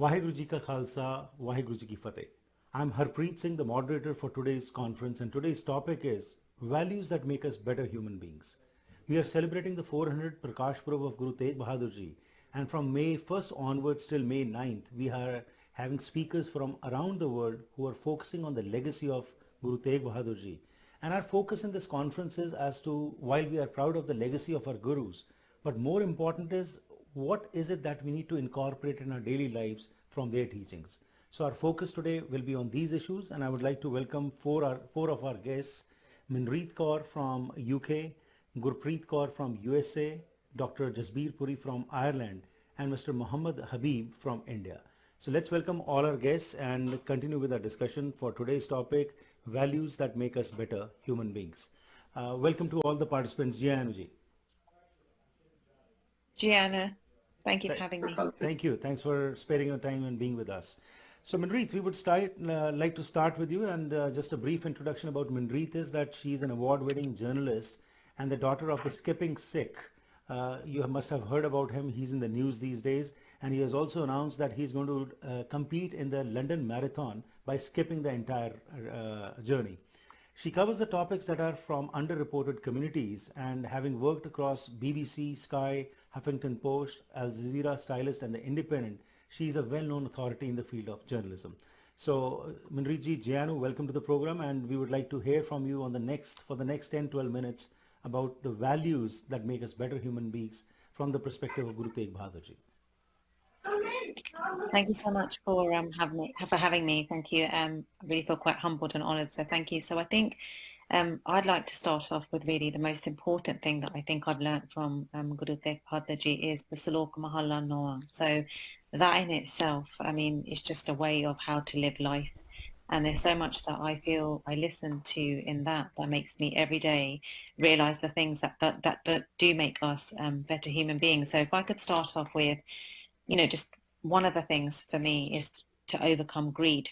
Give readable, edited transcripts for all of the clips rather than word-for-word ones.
Waheguru Ji Ka Khalsa, Waheguru Ji Ki Fateh. I'm Harpreet Singh, the moderator for today's conference, and today's topic is values that make us better human beings. We are celebrating the 400th Prakash Purab of Guru Tegh Bahadur Ji, and from May 1st onwards till May 9th, we are having speakers from around the world who are focusing on the legacy of Guru Tegh Bahadur Ji. And our focus in this conference is as to, while we are proud of the legacy of our gurus, but more important is what is it that we need to incorporate in our daily lives from their teachings. So our focus today will be on these issues, and I would like to welcome four of our guests: Minreet Kaur from UK, Gurpreet Kaur from USA, Dr. Jasbir Puri from Ireland, and Mr. Muhammad Habib from India. So let's welcome all our guests and continue with our discussion for today's topic: values that make us better human beings. Welcome to all the participants. Ji Anuji. Gianna, thank you for having me. Thank you. Thanks for sparing your time and being with us. So Minreet, we would like to start with you, and just a brief introduction about Minreet is that she's an award-winning journalist and the daughter of the skipping Sikh. You must have heard about him. He's in the news these days, and he has also announced that he's going to compete in the London Marathon by skipping the entire journey. She covers the topics that are from underreported communities, and having worked across BBC, Sky, Huffington Post, Al Jazeera, Stylist, and The Independent, she is a well-known authority in the field of journalism. So, Minreet ji, Jayanu, welcome to the program, and we would like to hear from you on for the next 10-12 minutes about the values that make us better human beings from the perspective of Guru Tegh Bahadur ji. Thank you so much for having me. Thank you. I really feel quite humbled and honoured. So thank you. So I think I'd like to start off with really the most important thing that I think I've learned from Guru Tegh Bahadur Ji is the Salok Mahalla Noa. So that in itself, I mean, is just a way of how to live life. And there's so much that I feel I listen to in that makes me every day realise the things that do make us better human beings. So if I could start off with, just one of the things for me is to overcome greed.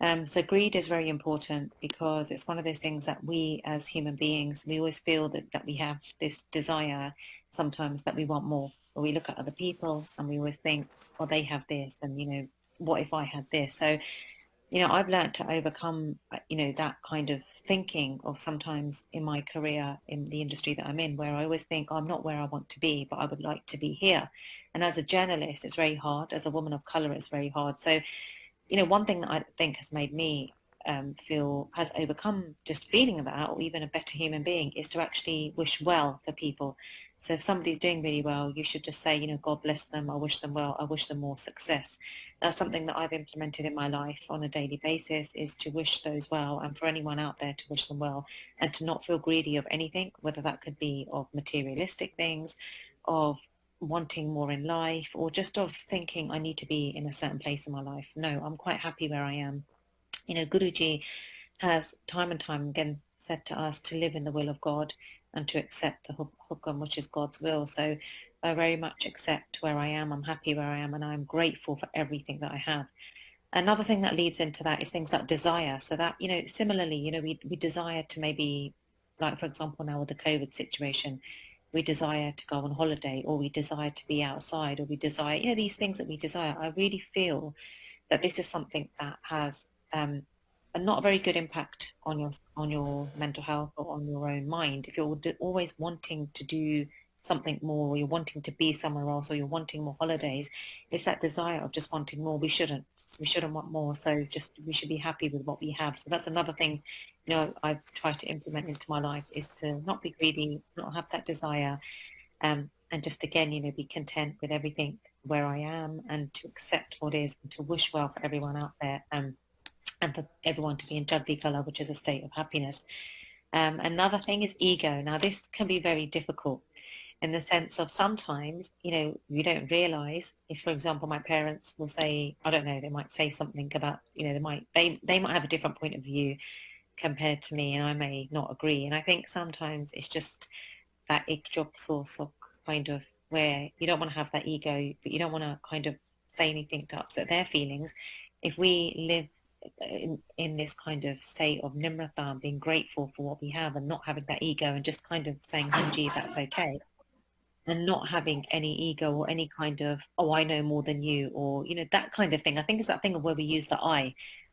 So greed is very important because it's one of those things that we as human beings, we always feel that we have this desire sometimes that we want more. Or we look at other people and we always think, well, they have this, and what if I had this? So I've learned to overcome, that kind of thinking of sometimes in my career in the industry that I'm in, where I always think I'm not where I want to be, but I would like to be here. And as a journalist, it's very hard. As a woman of color, it's very hard. So, one thing that I think has made me has overcome just feeling that, or even a better human being, is to actually wish well for people. So if somebody's doing really well, you should just say, God bless them, I wish them well, I wish them more success. That's something that I've implemented in my life on a daily basis, is to wish those well, and for anyone out there to wish them well, and to not feel greedy of anything, whether that could be of materialistic things, of wanting more in life, or just of thinking I need to be in a certain place in my life. No, I'm quite happy where I am. Guruji has time and time again said to us to live in the will of God and to accept the hukam, which is God's will. So I very much accept where I am. I'm happy where I am, and I'm grateful for everything that I have. Another thing that leads into that is things like desire. So that, similarly, we desire to maybe, like for example, now with the COVID situation, we desire to go on holiday, or we desire to be outside, or we desire, these things that we desire. I really feel that this is something that has a not very good impact on your mental health or on your own mind. If you're always wanting to do something more, or you're wanting to be somewhere else, or you're wanting more holidays, it's that desire of just wanting more. We shouldn't want more. So we should be happy with what we have. So that's another thing, I've tried to implement into my life, is to not be greedy, not have that desire, and just again, be content with everything where I am, and to accept what is, and to wish well for everyone out there, and for everyone to be in Chardikla, which is a state of happiness. Another thing is ego. Now, this can be very difficult in the sense of sometimes, you don't realize if, for example, my parents will say, I don't know, they might say something about, they might have a different point of view compared to me, and I may not agree. And I think sometimes it's just that job source of kind of where you don't want to have that ego, but you don't want to kind of say anything to upset their feelings. If we live in this kind of state of nimrata, being grateful for what we have and not having that ego, and just kind of saying, Hanji, that's okay. and not having any ego or any kind of, oh, I know more than you, or that kind of thing. I think it's that thing of where we use the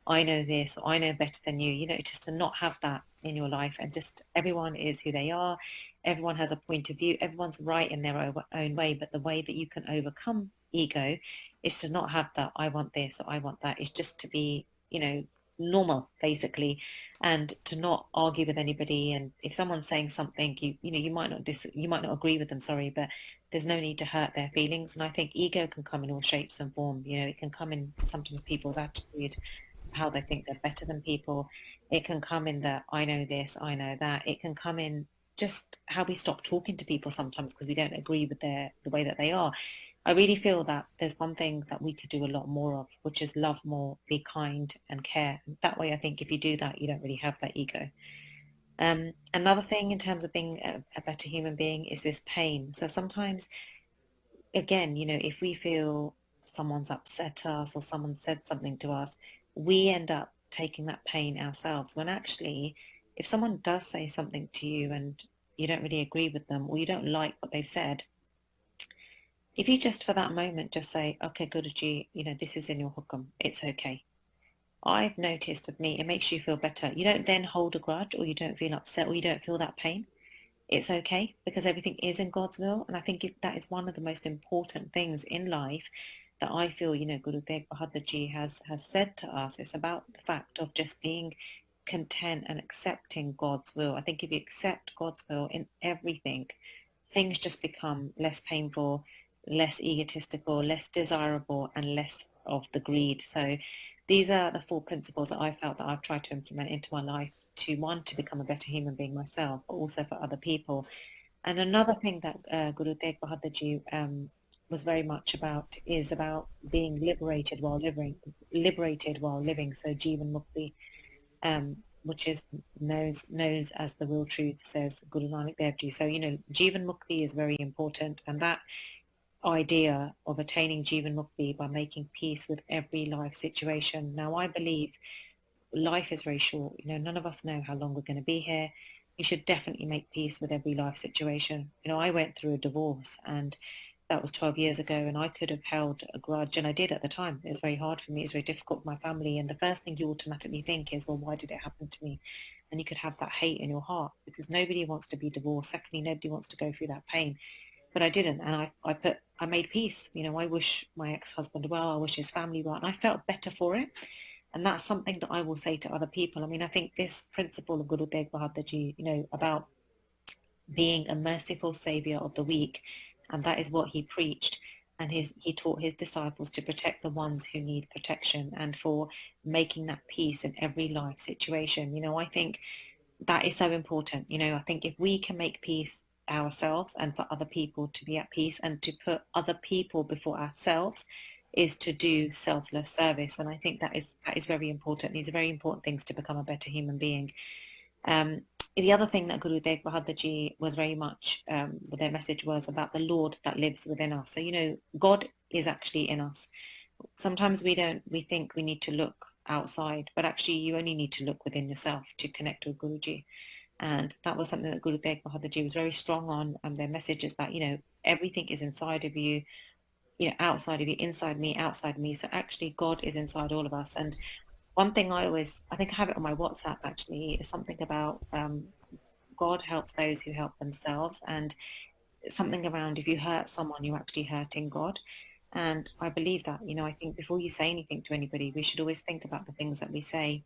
I know this, or I know better than you, just to not have that in your life, and just everyone is who they are, everyone has a point of view, everyone's right in their own way, but the way that you can overcome ego is to not have that I want this or I want that. It's just to be, normal, basically, and to not argue with anybody. And if someone's saying something, you might not you might not agree with them, sorry, but there's no need to hurt their feelings. And I think ego can come in all shapes and form. It can come in sometimes people's attitude, how they think they're better than people. It can come in the I know this, I know that. It can come in just how we stop talking to people sometimes because we don't agree with the way that they are. I really feel that there's one thing that we could do a lot more of, which is love more, be kind, and care. That way, I think if you do that, you don't really have that ego. Another thing in terms of being a better human being is this pain. So sometimes, again, if we feel someone's upset us or someone said something to us, we end up taking that pain ourselves. When actually, if someone does say something to you and you don't really agree with them or you don't like what they've said, if you just for that moment just say, okay, Guruji, this is in your hukum, it's okay. I've noticed with me, it makes you feel better. You don't then hold a grudge or you don't feel upset or you don't feel that pain. It's okay because everything is in God's will. And I think that is one of the most important things in life that I feel, Guru Tegh Bahadur Ji has said to us. It's about the fact of just being content and accepting God's will. I think if you accept God's will in everything, things just become less painful, less egotistical, less desirable, and less of the greed. So these are the four principles that I felt that I've tried to implement into my life to, one, to become a better human being myself, but also for other people. And another thing that Guru Tegh Bahadur Ji was very much about is about being liberated while living. So Jivan Mukti, which is known as the real truth, says Guru Nanak Dev Ji. So Jivan Mukti is very important, and that idea of attaining Jivan Mukti by making peace with every life situation. Now, I believe life is very short. None of us know how long we're going to be here. You should definitely make peace with every life situation. I went through a divorce, and that was 12 years ago, and I could have held a grudge, and I did at the time. It was very hard for me. It was very difficult for my family. And the first thing you automatically think is, well, why did it happen to me? And you could have that hate in your heart because nobody wants to be divorced. Secondly, nobody wants to go through that pain. But I didn't, and I made peace. I wish my ex-husband well. I wish his family well, and I felt better for it. And that's something that I will say to other people. I mean, I think this principle of Guru Tegh Bahadur Ji, about being a merciful savior of the weak, and that is what he preached. And he taught his disciples to protect the ones who need protection, and for making that peace in every life situation. I think that is so important. I think if we can make peace ourselves and for other people to be at peace, and to put other people before ourselves is to do selfless service. And I think that is very important. These are very important things to become a better human being. The other thing that Guru Tegh Bahadur Ji was very much, their message was about the Lord that lives within us. So, God is actually in us. Sometimes we think we need to look outside, but actually you only need to look within yourself to connect with Guruji. And that was something that Guru Tegh Bahadur Ji was very strong on. And their message is that, everything is inside of you, outside of you, inside me, outside me. So actually God is inside all of us. And one thing I think I have it on my WhatsApp actually, is something about God helps those who help themselves. And something around if you hurt someone, you're actually hurting God. And I believe that, I think before you say anything to anybody, we should always think about the things that we say,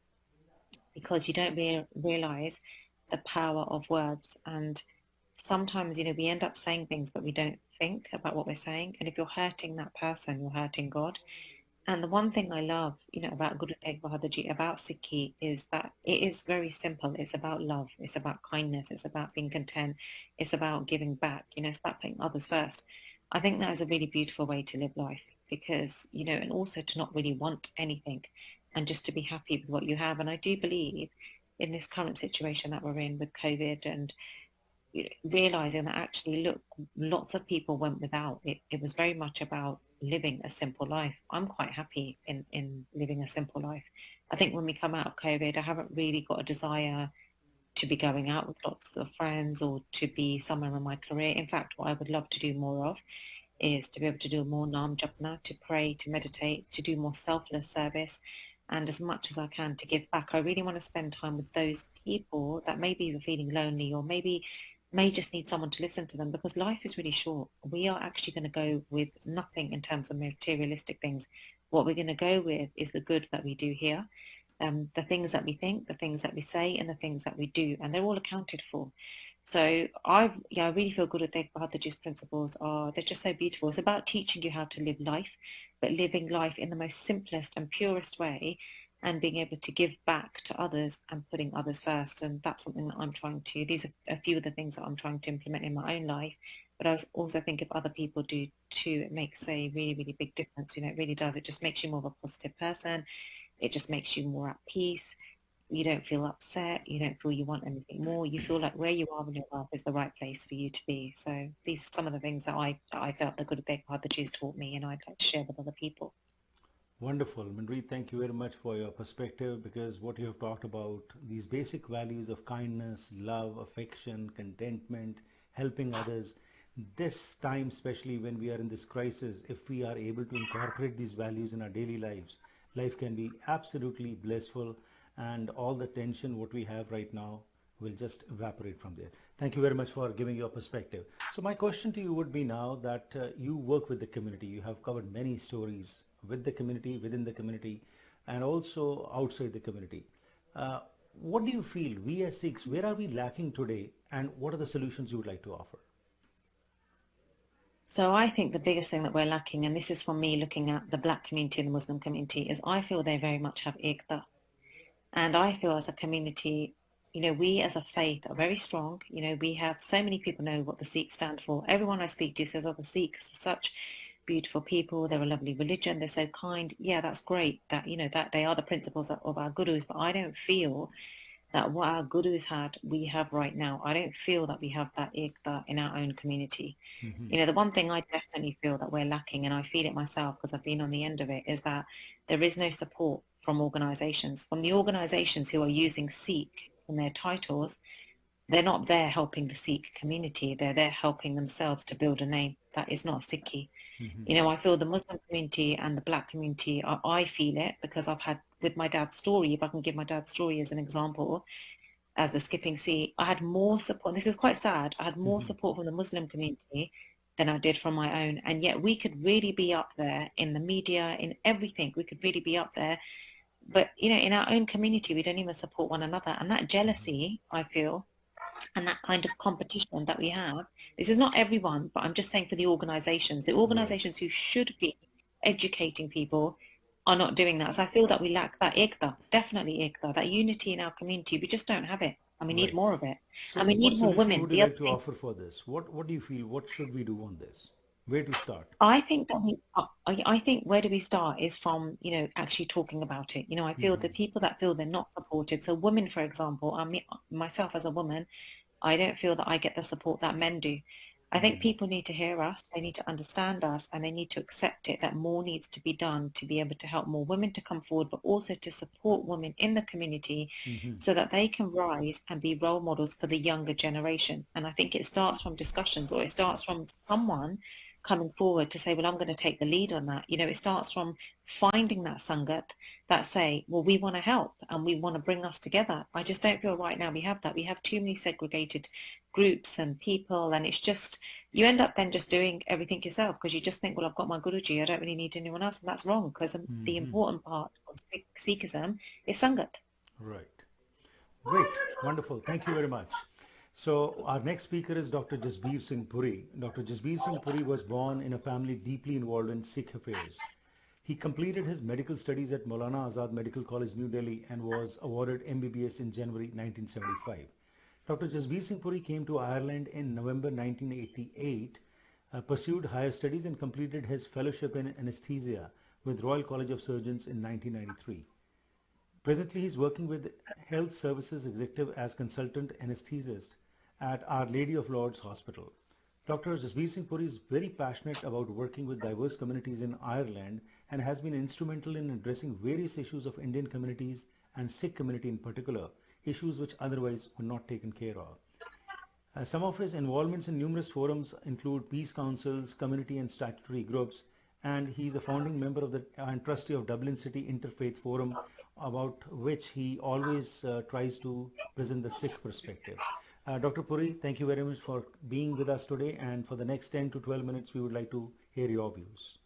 because you don't realize the power of words. And sometimes, we end up saying things, but we don't think about what we're saying. And if you're hurting that person, you're hurting God. And the one thing I love, about Guru Tegh Bahadur Ji, about Sikhi, is that it is very simple. It's about love. It's about kindness. It's about being content. It's about giving back. It's about putting others first. I think that is a really beautiful way to live life because, and also to not really want anything and just to be happy with what you have. And I do believe in this current situation that we're in with COVID and realizing that actually, look, lots of people went without. It was very much about living a simple life. I'm quite happy in living a simple life. I think when we come out of COVID, I haven't really got a desire to be going out with lots of friends or to be somewhere in my career. In fact, what I would love to do more of is to be able to do more nam japna, to pray, to meditate, to do more selfless service, and as much as I can to give back. I really want to spend time with those people that maybe are feeling lonely or maybe may just need someone to listen to them, because life is really short. We are actually going to go with nothing in terms of materialistic things. What we're going to go with is the good that we do here, the things that we think, the things that we say, and the things that we do, and they're all accounted for. So I really feel good at Bahadurji's principles they're just so beautiful. It's about teaching you how to live life, but living life in the most simplest and purest way, and being able to give back to others and putting others first. And that's something that I'm trying to. These are a few of the things that I'm trying to implement in my own life. But I also think if other people do too, it makes a really, really big difference. It really does. It just makes you more of a positive person. It just makes you more at peace. You don't feel upset. You don't feel you want anything more. You feel like where you are in your life is the right place for you to be. So these are some of the things that I felt the good part the Jews taught me, and I'd like to share with other people. Wonderful. Manpreet, thank you very much for your perspective, because what you have talked about, these basic values of kindness, love, affection, contentment, helping others, this time, especially when we are in this crisis, if we are able to incorporate these values in our daily lives, life can be absolutely blissful, and all the tension what we have right now will just evaporate from there. Thank you very much for giving your perspective. So my question to you would be now that you work with the community, you have covered many stories with the community, within the community, and also outside the community. Uh, what do you feel, we as Sikhs, where are we lacking today, and what are the solutions you would like to offer? So I think the biggest thing that we're lacking, and this is from me looking at the black community and the Muslim community, is I feel they very much have iqda. And I feel as a community, we as a faith are very strong. We have so many people know what the Sikhs stand for. Everyone I speak to says, oh, the Sikhs are such beautiful people. They're a lovely religion. They're so kind. Yeah, that's great that, that they are the principles of our gurus. But I don't feel that what our gurus had, we have right now. I don't feel that we have that ikta in our own community. Hmm. The one thing I definitely feel that we're lacking, and I feel it myself because I've been on the end of it, is that there is no support from organizations, from the organizations who are using Sikh in their titles. They're not there helping the Sikh community. They're there helping themselves to build a name. That is not Sikhi. Hmm. I feel the Muslim community and the black community, I feel it because I've had, with my dad's story, if I can give my dad's story as an example, as the skipping sea, I had more support. This is quite sad. I had more Hmm. support from the Muslim community than I did from my own. And yet we could really be up there in the media, in everything. We could really be up there. But, in our own community, we don't even support one another. And that jealousy, I feel, and that kind of competition that we have, this is not everyone, but I'm just saying for the Right. organizations who should be educating people are not doing that. So I feel that we lack that ikta, definitely ikta, that unity in our community. We just don't have it, and we need Right. more of it. So And we what need more solution women. would you The other like to thing, offer for this? What do you feel? What should we do on this? Where to start? I think that I think where do we start is from, actually talking about it. I feel the Hmm. people that feel they're not supported. So women, for example, myself as a woman, I don't feel that I get the support that men do. I think Hmm. people need to hear us, they need to understand us, and they need to accept it that more needs to be done to be able to help more women to come forward, but also to support women in the community Hmm. so that they can rise and be role models for the younger generation. And I think it starts from discussions, or it starts from someone coming forward to say, well, I'm going to take the lead on that. It starts from finding that sangat that say, well, we want to help and we want to bring us together. I just don't feel right now we have that. We have too many segregated groups and people, and it's just, you end up then just doing everything yourself because you just think, well, I've got my Guruji, I don't really need anyone else. And that's wrong, because the Hmm. important part of Sikhism is sangat. Right. Great. Wonderful. Thank you very much. So our next speaker is Dr. Jasbir Singh Puri. Dr. Jasbir Singh Puri was born in a family deeply involved in Sikh affairs. He completed his medical studies at Maulana Azad Medical College, New Delhi, and was awarded MBBS in January 1975. Dr. Jasbir Singh Puri came to Ireland in November 1988, pursued higher studies, and completed his fellowship in anesthesia with Royal College of Surgeons in 1993. Presently, he is working with Health Services Executive as consultant anesthetist at Our Lady of Lords Hospital. Dr. Jasbir Singh Puri is very passionate about working with diverse communities in Ireland and has been instrumental in addressing various issues of Indian communities and Sikh community in particular issues which otherwise were not taken care of. Some of his involvements in numerous forums include peace councils, community and statutory groups, and he's a founding member of the and trustee of Dublin City Interfaith Forum, about which he always tries to present the Sikh perspective. Dr. Puri, thank you very much for being with us today, and for the next 10 to 12 minutes we would like to hear your views.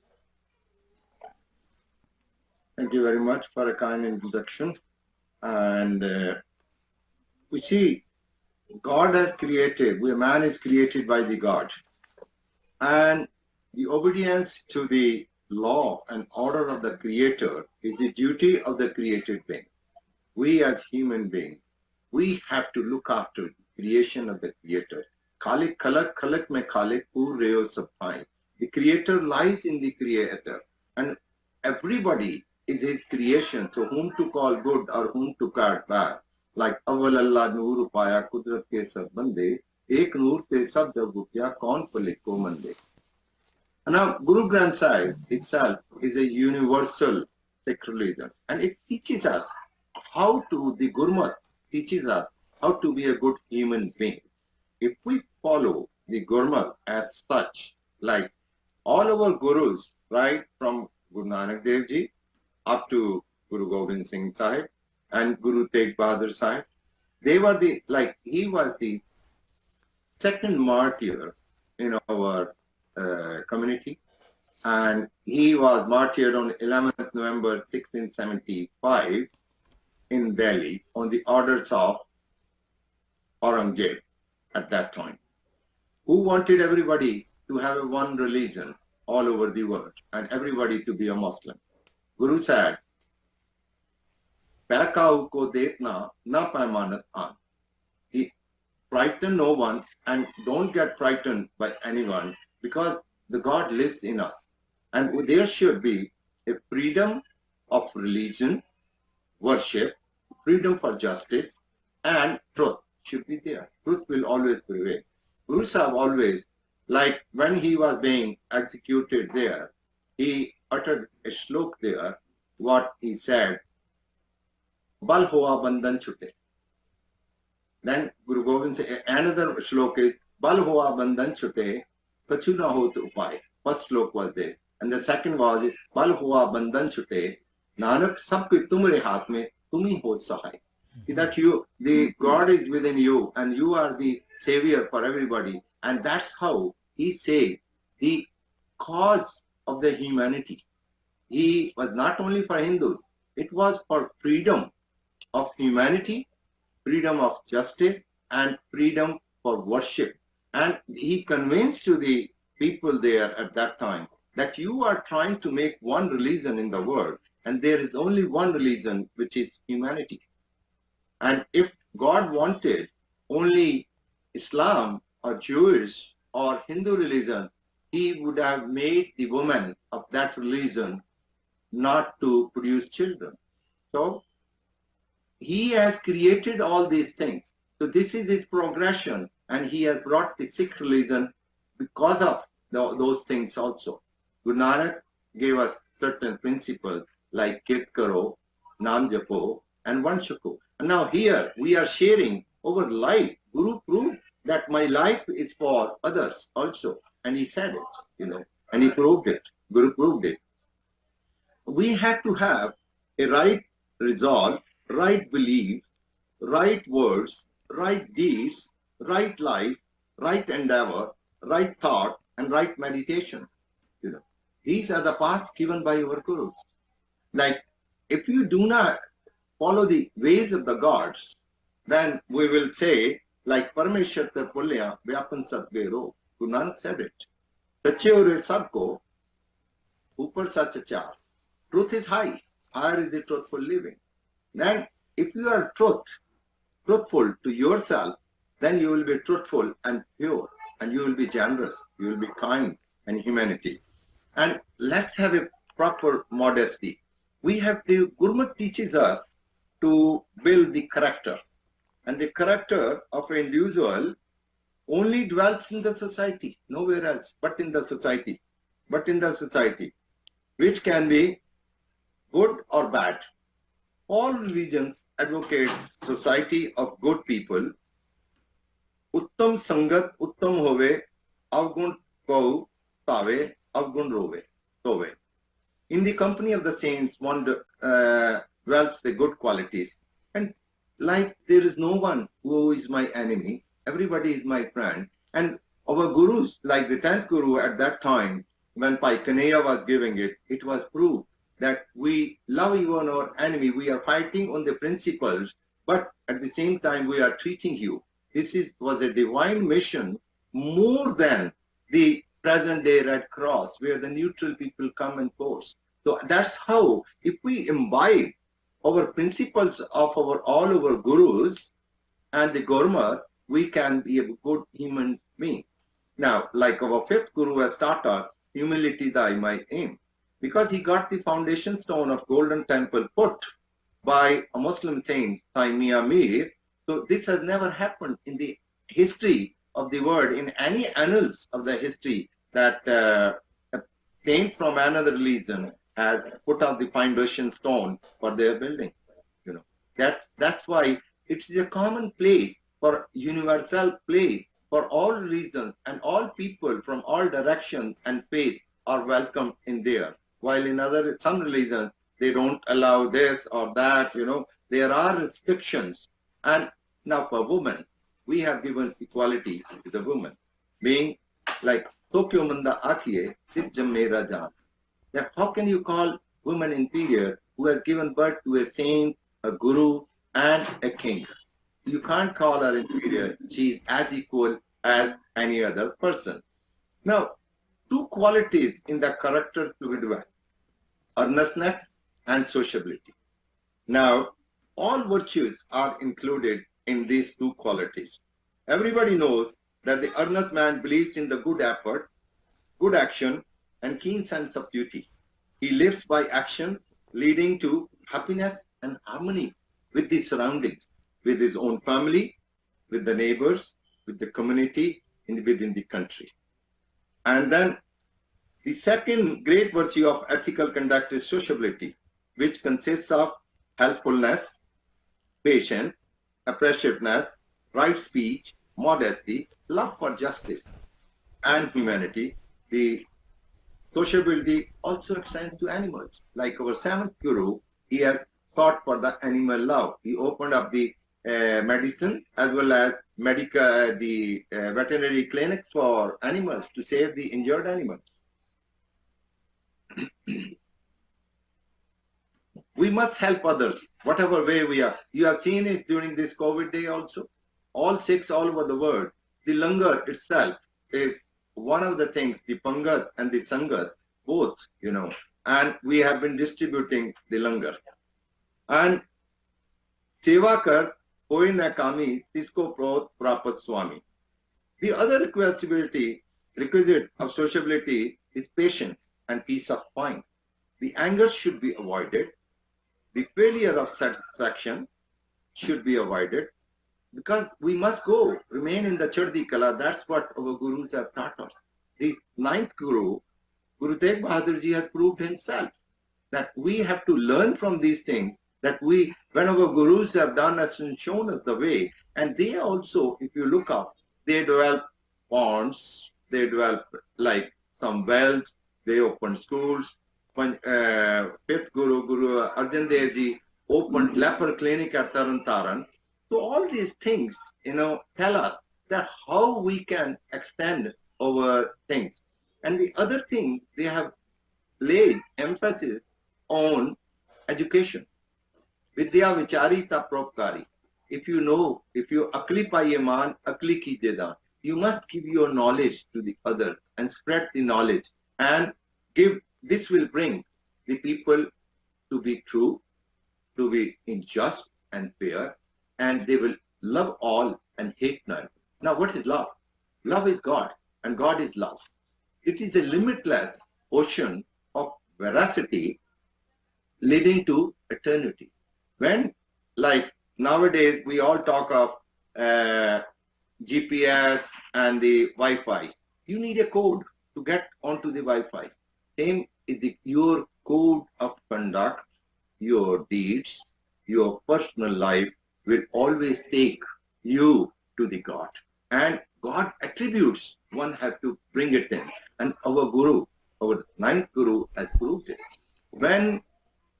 Thank you very much for a kind introduction. And we see God has created, man is created by the God. And the obedience to the law and order of the Creator is the duty of the created being. We as human beings, we have to look after the creation of the Creator. Khalik khalak, khalak mein khalik, pur reo sabhai. The Creator lies in the Creator. And everybody is His creation, so whom to call good or whom to call bad. Like awal Allah noor upaya kudrat ke sab bande, ek noor pe sab jab gutya kaun palik ko mande. And now Guru Granth Sahib itself is a universal Sikh religion, and it teaches us how to, the Gurmat teaches us how to be a good human being. If we follow the Gurmat as such, like all our Gurus, right from Guru Nanak Dev Ji up to Guru Gobind Singh Sahib and Guru Tegh Bahadur Sahib, they were he was the second martyr in our community, and he was martyred on 11th November 1675 in Delhi on the orders of Aurangzeb at that time, who wanted everybody to have a one religion all over the world and everybody to be a Muslim. Guru said, Paikau ko dekna na paimanat aan. He frighten no one and don't get frightened by anyone, because the God lives in us. And there should be a freedom of religion, worship, freedom for justice, and truth should be there. Truth will always prevail. Guru Sahib always, like when he was being executed there, he uttered a shlok there, what he said, Bal hoa bandhan chute. Then Guru Gobind said, another shlok is, Bal hoa bandhan chute, kachu na ho to upay. First shlok was there. And the second was, Bal hoa bandhan chute, Nanak sab ke tumre haath mein, tumi ho sahai. That the God is within you and you are the savior for everybody. And that's how he saved the cause of the humanity. He was not only for Hindus, it was for freedom of humanity, freedom of justice, and freedom for worship. And he convinced to the people there at that time that you are trying to make one religion in the world, and there is only one religion, which is humanity. And if God wanted only Islam or Jewish or Hindu religion, He would have made the women of that religion not to produce children. So He has created all these things. So this is His progression, and He has brought the Sikh religion because of those things also. Guru Nanak gave us certain principles like Kirt Karo, Naam Japo, and Vanshako. And now here we are sharing our life. Guru proved that my life is for others also. And he said it, and he proved it. Guru proved it. We have to have a right resolve, right belief, right words, right deeds, right life, right endeavor, right thought, and right meditation. These are the paths given by our Gurus. Like, if you do not follow the ways of the gods, then we will say, like Parameshwar te pulya vyapan sadvero. Guru Nanak said it. Sache ore sabko, upar sach achar. Truth is high. Higher is the truthful living. Then, if you are truthful to yourself, then you will be truthful and pure, and you will be generous, you will be kind and humanity. And let's have a proper modesty. We have to, Gurmat teaches us to build the character. And the character of an individual only dwells in the society, nowhere else, but in the society. Which can be good or bad. All religions advocates society of good people. Uttam sangat uttam hove, avgun kau tave, avgun rove, tove. In the company of the saints, one develops the good qualities. And like there is no one who is my enemy, everybody is my friend. And our gurus, like the 10th guru at that time, when Pai Kanhaiya was giving it, it was proved that we love even our enemy. We are fighting on the principles, but at the same time we are treating you. This was a divine mission more than the present day Red Cross, where the neutral people come and force. So that's how, if we imbibe our principles of all our gurus and the Gurmat, we can be a good human being. Now, like our 5th guru has taught us, humility thy my aim. Because he got the foundation stone of Golden Temple put by a Muslim saint, Saimiya Mir. So this has never happened in the history of the world, in any annals of the history, that a saint from another religion has put up the foundation stone for their building. You know, that's why it's a common place, for universal place for all religions, and all people from all directions and faith are welcome in there. While in some religions they don't allow this or that. You know, there are restrictions. And now for women, we have given equality to the women, being like Tokyo Munda Akiye, Sijjam Mera Jaan. That how can you call women inferior who has given birth to a saint, a guru, and a king? You can't call her inferior. She is as equal as any other person. Now, 2 qualities in the character to be developed: earnestness and sociability. Now, all virtues are included in these 2 qualities. Everybody knows that the earnest man believes in the good effort, good action, and keen sense of duty. He lives by action, leading to happiness and harmony with the surroundings, with his own family, with the neighbors, with the community, and within the country. And then the second great virtue of ethical conduct is sociability, which consists of helpfulness, patience, appreciativeness, right speech, modesty, love for justice, and humanity. The sociability also extends to animals. Like our 7th guru, he has thought for the animal love. He opened up the medicine as well as veterinary clinics for animals to save the injured animals. We must help others, whatever way we are. You have seen it during this COVID day also. All Sikhs all over the world, the langar itself is one of the things, the pangat and the sangat, both, you know, and we have been distributing the langar. And seva kar koi na kami, tisko prapat swami. The other requisite of sociability is patience and peace of mind. The anger should be avoided. The failure of satisfaction should be avoided, because we must remain in the Chardikla. That's what our gurus have taught us. The 9th guru, Guru Tegh Bahadur Ji, has proved himself that we have to learn from these things, that when our gurus have done us and shown us the way, and they also, if you look up, they develop ponds, they develop like some wells, they open schools. When 5th guru, Guru Arjan Dev Ji, opened leper clinic at Taran Taran. So all these things, you know, tell us that how we can extend our things. And the other thing, they have laid emphasis on education. Vidya vicharita propkari. If you know, if you akli paye man, akli kije daan. You must give your knowledge to the other and spread the knowledge, and this will bring the people to be true, to be just and fair, and they will love all and hate none. Now, what is love? Love is God, and God is love. It is a limitless ocean of veracity leading to eternity. When, like nowadays, we all talk of GPS and the Wi-Fi. You need a code to get onto the Wi-Fi. Same is your code of conduct, your deeds, your personal life will always take you to the God. And God attributes, one has to bring it in. And our Guru, our ninth Guru has proved it. When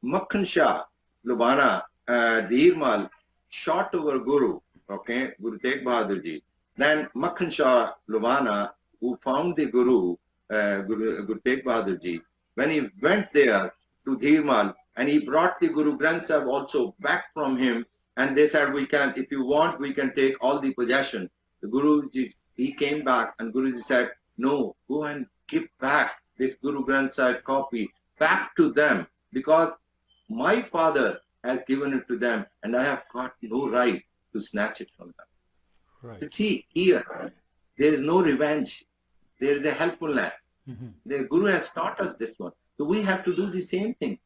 Makhan Shah, Lubana, Dheermal shot our Guru, okay, Guru Tegh Bahadur Ji, then Makhan Shah, Lubana, who found the Guru, Guru Tegh Bahadur Ji, when he went there to Dheermal, and he brought the Guru Granth Sahib also back from him, and they said, we can, if you want, we can take all the possession. The Guruji, he came back, and Guruji said, no, go and give back this Guru Granth Sahib copy back to them, because my father has given it to them, and I have got no right to snatch it from them. Right. You see, here, there is no revenge. There is a helpfulness. The Guru has taught us this one. So we have to do the same thing.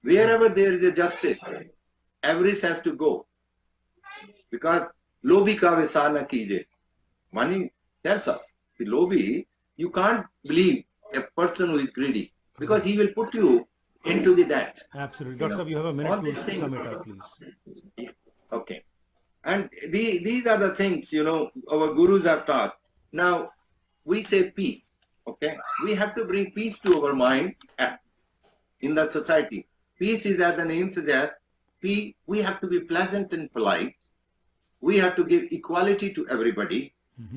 Wherever there is a justice, avarice has to go. Because lobi ka visar na kije. Money tells us, the lobi, you can't believe a person who is greedy, because he will put you into the debt. Absolutely. Dr. Sahib, you have a minute to sum it up, please. Okay. And these are the things, our Gurus have taught. Now, we say peace. Okay. We have to bring peace to our mind in the society. Peace is, as the name suggests, we have to be pleasant and polite. We have to give equality to everybody,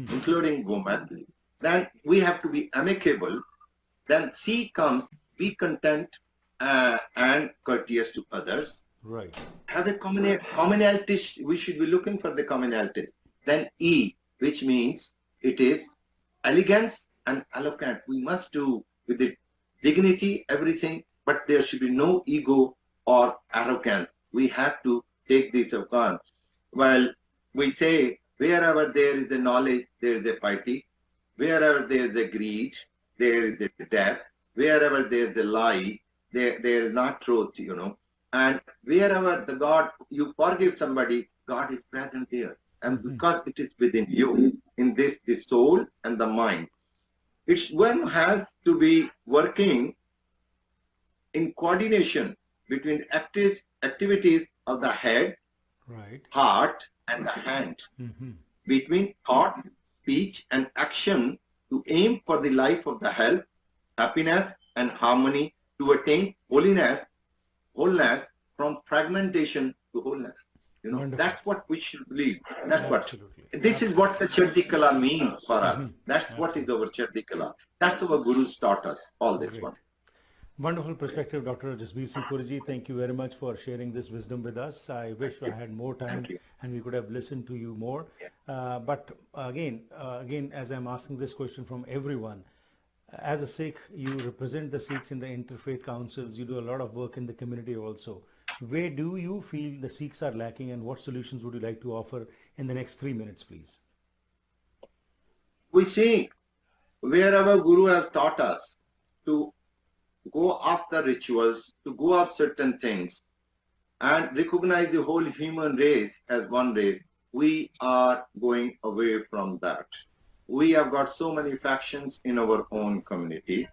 including women. Then we have to be amicable. Then C comes, be content and courteous to others. Right. Have a commonality. We should be looking for the commonality. Then E, which means it is elegance and eloquent. We must do with the dignity, everything, but there should be no ego or arrogance. We have to take this account. Well, we say, wherever there is a knowledge, there is a piety. Wherever there is a greed, there is a death. Wherever there is a lie, there is not truth, And wherever the God, you forgive somebody, God is present there. And because it is within you, in this, the soul and the mind. One has to be working in coordination between activities of the head, right, heart, and the hand. Between thought, speech, and action to aim for the life of the health, happiness, and harmony to attain wholeness from fragmentation to wholeness. That's what we should believe. That's Absolutely. This is what the Chardikla means for us. That's what is our Chardikla. That's our Gurus taught us, all this one. Wonderful perspective, Dr. Jasbir Singh Puri. Thank you very much for sharing this wisdom with us. I wish I had more time and we could have listened to you more. But again, as I'm asking this question from everyone, as a Sikh, you represent the Sikhs in the interfaith councils. You do a lot of work in the community also. Where do you feel the Sikhs are lacking, and what solutions would you like to offer in the next 3 minutes, please? We see wherever Guru has taught us to go after rituals, to go after certain things, and recognize the whole human race as one race, we are going away from that. We have got so many factions in our own community.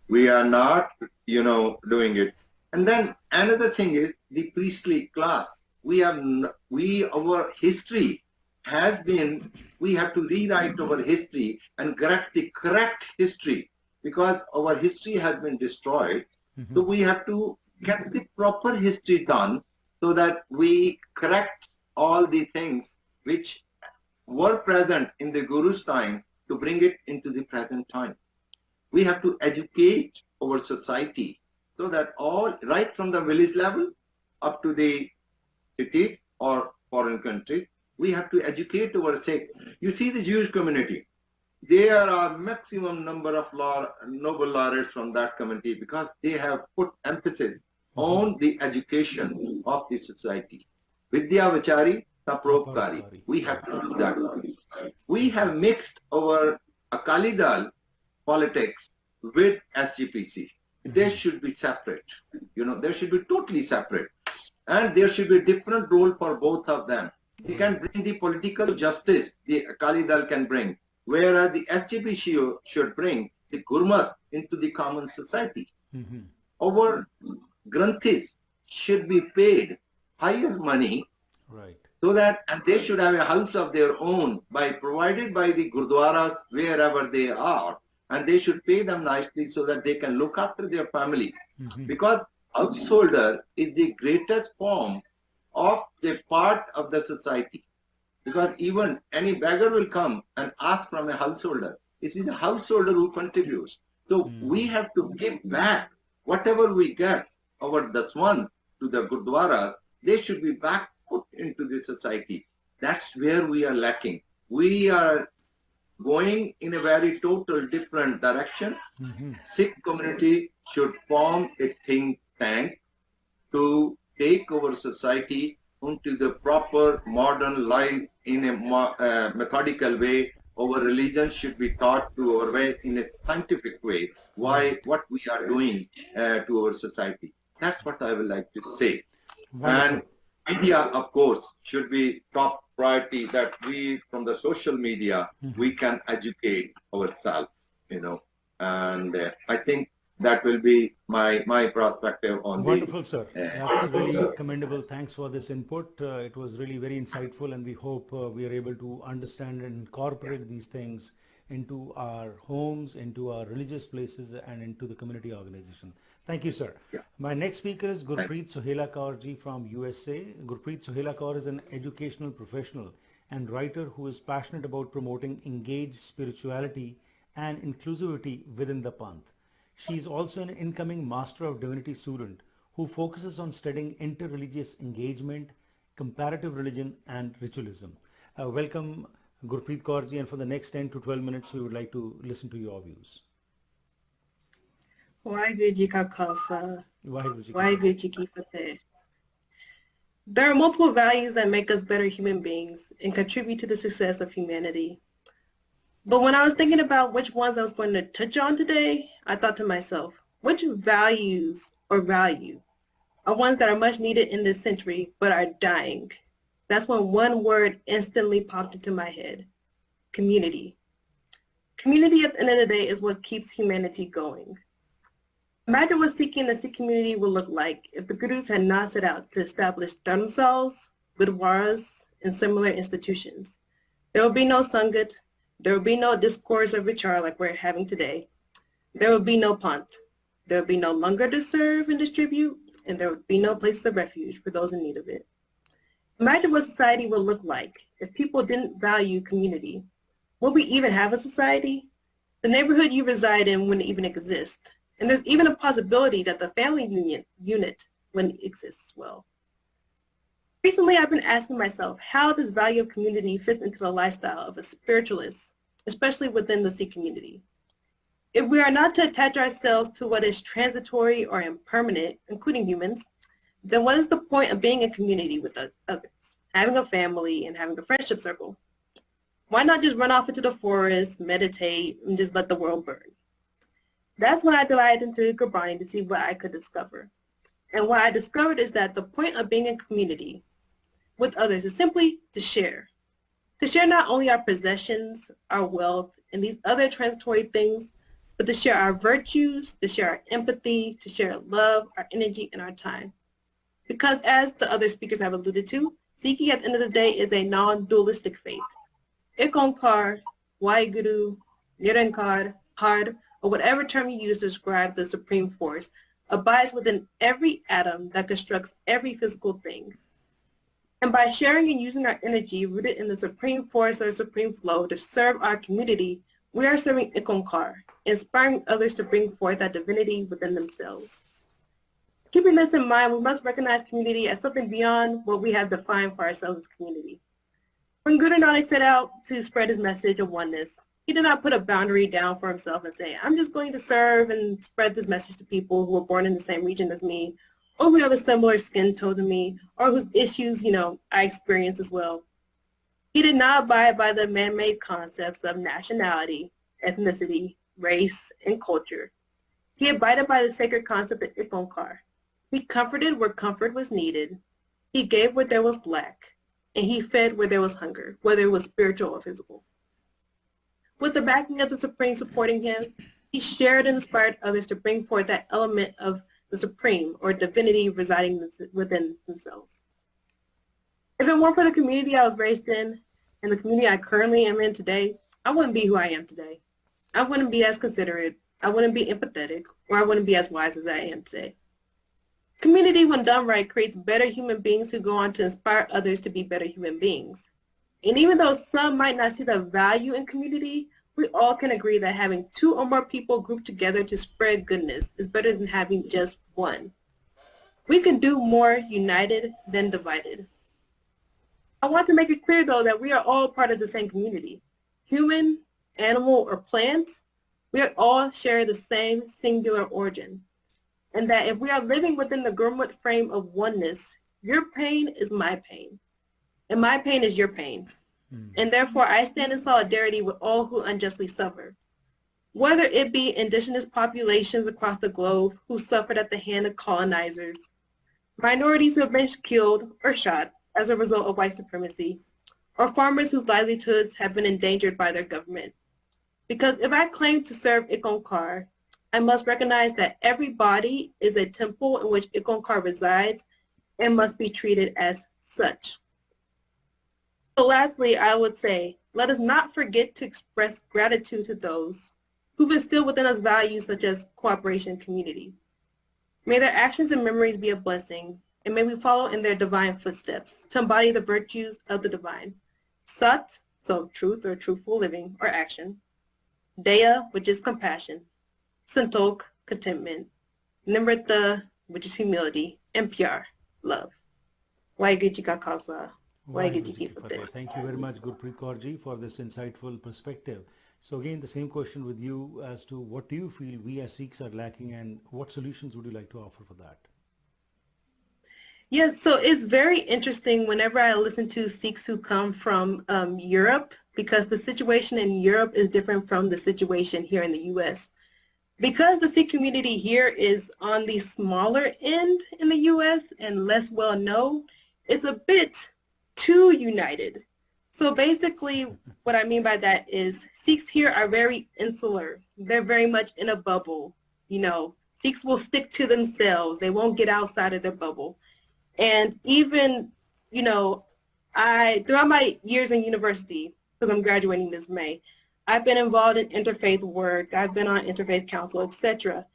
We are not, doing it. And then another thing is the priestly class. Our history has been, we have to rewrite our history and correct the correct history, because our history has been destroyed. So we have to get the proper history done so that we correct all the things which were present in the Guru's time to bring it into the present time. We have to educate our society so that all, right from the village level up to the cities or foreign countries, we have to educate our Sikh. You see the Jewish community, there are maximum number of noble laureates from that community because they have put emphasis on the education of the society. Vidya Vachari, Tapropkari. We have to do that. We have mixed our Akali Dal politics with SGPC. They should be separate. They should be totally separate. And there should be a different role for both of them. They can bring the political justice, the Akali Dal can bring, whereas the SGPC should bring the Gurmat into the common society. Our Granthis should be paid hire money Right. so that, and they should have a house of their own provided by the Gurdwaras wherever they are, and they should pay them nicely so that they can look after their family. Because householder is the greatest form of the part of the society. Because even any beggar will come and ask from a householder. It is the householder who contributes. So we have to give back whatever we get over this one to the Gurdwaras. They should be back put into the society. That's where we are lacking. We are going in a very total different direction. Sikh community should form a think tank to take our society into the proper modern life in a methodical way. Our religion should be taught to our way in a scientific way. What we are doing to our society. That's what I would like to say. Wonderful. And media, of course, should be top priority, that we, from the social media, we can educate ourselves, and I think that will be my perspective on Wonderful, sir. That's really commendable. Thanks for this input. It was really very insightful, and we hope we are able to understand and incorporate these things into our homes, into our religious places, and into the community organization. Thank you, sir. Yeah. My next speaker is Gurpreet Sohela Kaur ji from USA. Gurpreet Sohela Kaur is an educational professional and writer who is passionate about promoting engaged spirituality and inclusivity within the Panth. She is also an incoming Master of Divinity student who focuses on studying interreligious engagement, comparative religion, and ritualism. Welcome, Gurpreet Kaur ji, and for the next 10 to 12 minutes, we would like to listen to your views. Waheguru Ji Ka Khalsa, Waheguru Ji Ki Waheguru Ji Ki Fateh. There are multiple values that make us better human beings and contribute to the success of humanity. But when I was thinking about which ones I was going to touch on today, I thought to myself, which values or value are ones that are much needed in this century but are dying? That's when one word instantly popped into my head: community. Community, at the end of the day, is what keeps humanity going. Imagine what Sikh and the Sikh community would look like if the Gurus had not set out to establish dharmsalas, Gurdwaras, and similar institutions. There would be no Sangat, there would be no discourse or vichar like we're having today. There would be no Panth. There would be no langar to serve and distribute, and there would be no places of refuge for those in need of it. Imagine what society would look like if people didn't value community. Would we even have a society? The neighborhood you reside in wouldn't even exist. And there's even a possibility that the family unit wouldn't exist as well. Recently, I've been asking myself how this value of community fits into the lifestyle of a spiritualist, especially within the Sikh community. If we are not to attach ourselves to what is transitory or impermanent, including humans, then what is the point of being in community with others, having a family, and having a friendship circle? Why not just run off into the forest, meditate, and just let the world burn? That's when I dived into Gurdwara to see what I could discover. And what I discovered is that the point of being in community with others is simply to share. To share not only our possessions, our wealth, and these other transitory things, but to share our virtues, to share our empathy, to share love, our energy, and our time. Because as the other speakers have alluded to, Sikhi at the end of the day is a non-dualistic faith. Ek Onkar, Waheguru, Nirankar, Had, or whatever term you use to describe the supreme force, abides within every atom that constructs every physical thing. And by sharing and using our energy rooted in the supreme force or supreme flow to serve our community, we are serving Ek Onkar, inspiring others to bring forth that divinity within themselves. Keeping this in mind, we must recognize community as something beyond what we have defined for ourselves as community. When Guru Nanak set out to spread his message of oneness, he did not put a boundary down for himself and say, I'm just going to serve and spread this message to people who were born in the same region as me, or who have a similar skin tone to me, or whose issues, I experience as well. He did not abide by the man-made concepts of nationality, ethnicity, race, and culture. He abided by the sacred concept of Ek Onkar. He comforted where comfort was needed. He gave where there was lack. And he fed where there was hunger, whether it was spiritual or physical. With the backing of the Supreme supporting him, he shared and inspired others to bring forth that element of the Supreme or divinity residing within themselves. If it weren't for the community I was raised in and the community I currently am in today, I wouldn't be who I am today. I wouldn't be as considerate, I wouldn't be empathetic, or I wouldn't be as wise as I am today. Community, when done right, creates better human beings who go on to inspire others to be better human beings. And even though some might not see the value in community, we all can agree that having 2 or more people grouped together to spread goodness is better than having just one. We can do more united than divided. I want to make it clear, though, that we are all part of the same community. Human, animal, or plants, we all share the same singular origin. And that if we are living within the Gurdwara frame of oneness, your pain is my pain, and my pain is your pain. And therefore, I stand in solidarity with all who unjustly suffer. Whether it be indigenous populations across the globe who suffered at the hand of colonizers, minorities who have been killed or shot as a result of white supremacy, or farmers whose livelihoods have been endangered by their government. Because if I claim to serve Ikonkar, I must recognize that every body is a temple in which Ikonkar resides and must be treated as such. So lastly, I would say, let us not forget to express gratitude to those who've instilled within us values such as cooperation and community. May their actions and memories be a blessing, and may we follow in their divine footsteps to embody the virtues of the divine. Sat, so truth or truthful living or action. Daya, which is compassion. Santok, contentment. Nimrata, which is humility. And Pyar, love. Waheguru Ji Ka Khalsa. Waheguru Ji Ki Fateh. Thank you very much, Gurpreet Kaur Ji, for this insightful perspective. So again, the same question with you as to what do you feel we as Sikhs are lacking, and what solutions would you like to offer for that? Yes, so it's very interesting whenever I listen to Sikhs who come from Europe, because the situation in Europe is different from the situation here in the U.S. Because the Sikh community here is on the smaller end in the U.S. and less well known, it's a bit too united. So basically what I mean by that is Sikhs here are very insular. They're very much in a bubble. You know, Sikhs will stick to themselves. They won't get outside of their bubble. And even, you know, throughout my years in university, because I'm graduating this May, I've been involved in interfaith work. I've been on interfaith council, etc.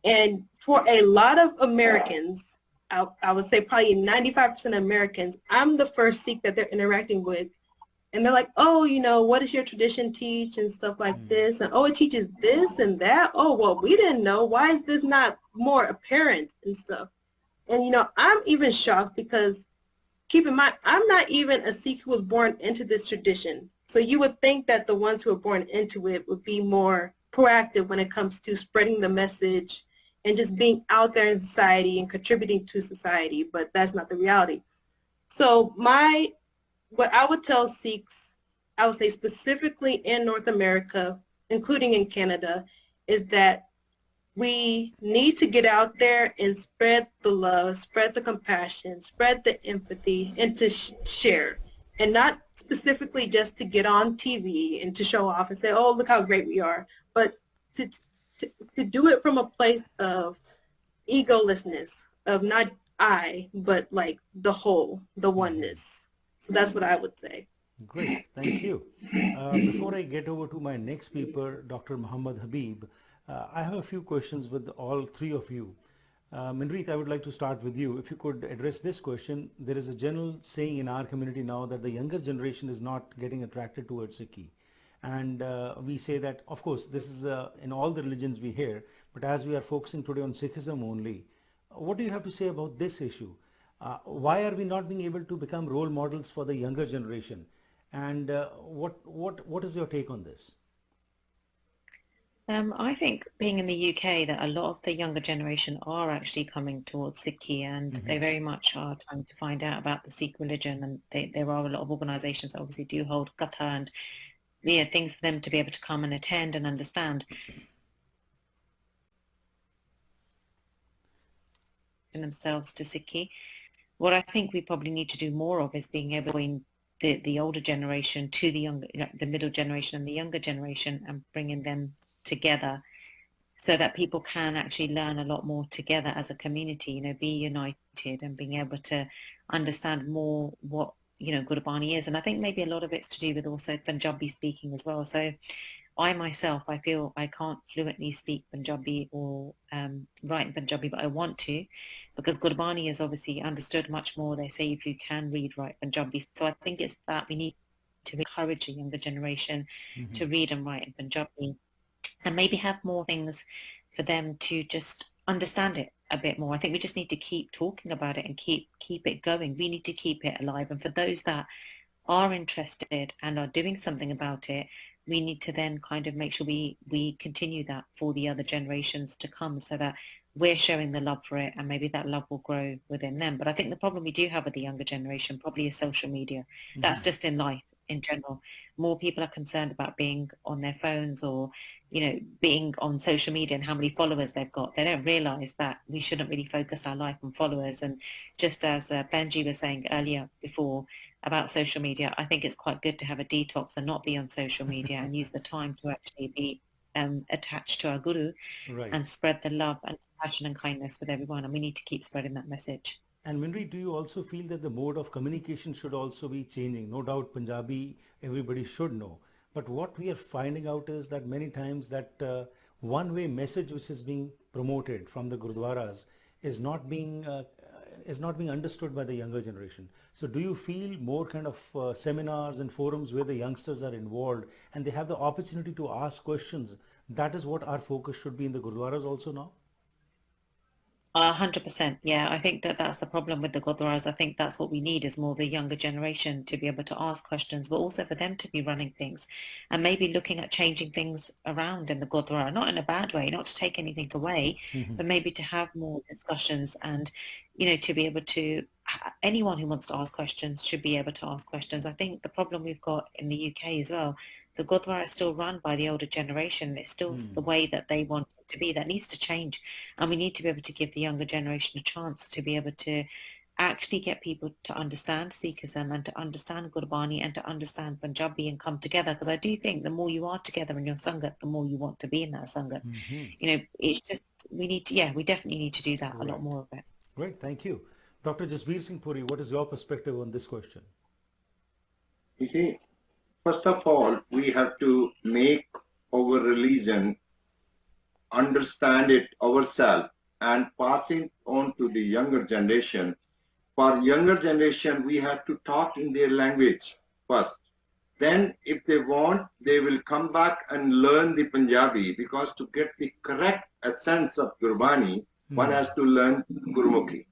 And for a lot of Americans, I would say probably 95% of Americans, I'm the first Sikh that they're interacting with. And they're like, oh, you know, what does your tradition teach and stuff like this? And, oh, it teaches this and that. Oh, well, we didn't know. Why is this not more apparent and stuff? And, you know, I'm even shocked because, keep in mind, I'm not even a Sikh who was born into this tradition. So you would think that the ones who are born into it would be more proactive when it comes to spreading the message and just being out there in society and contributing to society, but that's not the reality. So what I would tell Sikhs, I would say specifically in North America, including in Canada, is that we need to get out there and spread the love, spread the compassion, spread the empathy, and to share. And not specifically just to get on TV and to show off and say, oh, look how great we are, but to do it from a place of egolessness, of not I, but like the whole, the oneness. So that's what I would say. Great, thank you. Before I get over to my next speaker, Dr. Muhammad Habib, I have a few questions with all three of you. Minreet, I would like to start with you. If you could address this question, there is a general saying in our community now that the younger generation is not getting attracted towards Sikhi. And we say that, of course, this is in all the religions we hear, but as we are focusing today on Sikhism only, what do you have to say about this issue? Why are we not being able to become role models for the younger generation? And what is your take on this? I think being in the UK that a lot of the younger generation are actually coming towards Sikhi, and they very much are trying to find out about the Sikh religion, and there are a lot of organisations that obviously do hold katha and things for them to be able to come and attend and understand. Themselves to Sikhi. What I think we probably need to do more of is being able to bring the older generation to the younger, the middle generation and the younger generation, and bringing them together so that people can actually learn a lot more together as a community, you know, be united and being able to understand more what Gurbani is. And I think maybe a lot of it's to do with also Punjabi speaking as well. So I myself, I feel I can't fluently speak Punjabi or write in Punjabi, but I want to, because Gurbani is obviously understood much more. They say if you can read, write Punjabi. So I think it's that we need to encourage the younger generation to read and write in Punjabi, and maybe have more things for them to just understand it a bit more. I think we just need to keep talking about it and keep it going. We need to keep it alive. And for those that are interested and are doing something about it, we need to then kind of make sure we continue that for the other generations to come, so that we're showing the love for it, and maybe that love will grow within them. But I think the problem we do have with the younger generation probably is social media. That's just in life in general. More people are concerned about being on their phones or, being on social media and how many followers they've got. They don't realize that we shouldn't really focus our life on followers. And just as Benji was saying earlier before about social media, I think it's quite good to have a detox and not be on social media and use the time to actually be attached to our Guru, and spread the love and compassion and kindness with everyone. And we need to keep spreading that message. And Minri, do you also feel that the mode of communication should also be changing? No doubt Punjabi everybody should know. But what we are finding out is that many times that one-way message which is being promoted from the Gurdwaras is not being understood by the younger generation. So do you feel more kind of seminars and forums where the youngsters are involved and they have the opportunity to ask questions? That is what our focus should be in the Gurdwaras also now? 100%. Yeah, I think that's the problem with the Gurdwaras. I think that's what we need, is more the younger generation to be able to ask questions, but also for them to be running things and maybe looking at changing things around in the Gurdwara, not in a bad way, not to take anything away, but maybe to have more discussions and, to be able to, anyone who wants to ask questions should be able to ask questions. I think the problem we've got in the UK as well, the Gurdwara is still run by the older generation. It's still the way that they want it to be. That needs to change. And we need to be able to give the younger generation a chance to be able to actually get people to understand Sikhism and to understand Gurbani and to understand Punjabi and come together. Because I do think the more you are together in your Sangat, the more you want to be in that Sangat. It's just, we definitely need to do that, a lot more of it. Great, thank you. Dr. Jasbir Singh Puri, what is your perspective on this question? You see, first of all, we have to make our religion, understand it ourselves, and pass it on to the younger generation. For younger generation, we have to talk in their language first. Then, if they want, they will come back and learn the Punjabi, because to get the correct essence of Gurbani, one has to learn Gurmukhi.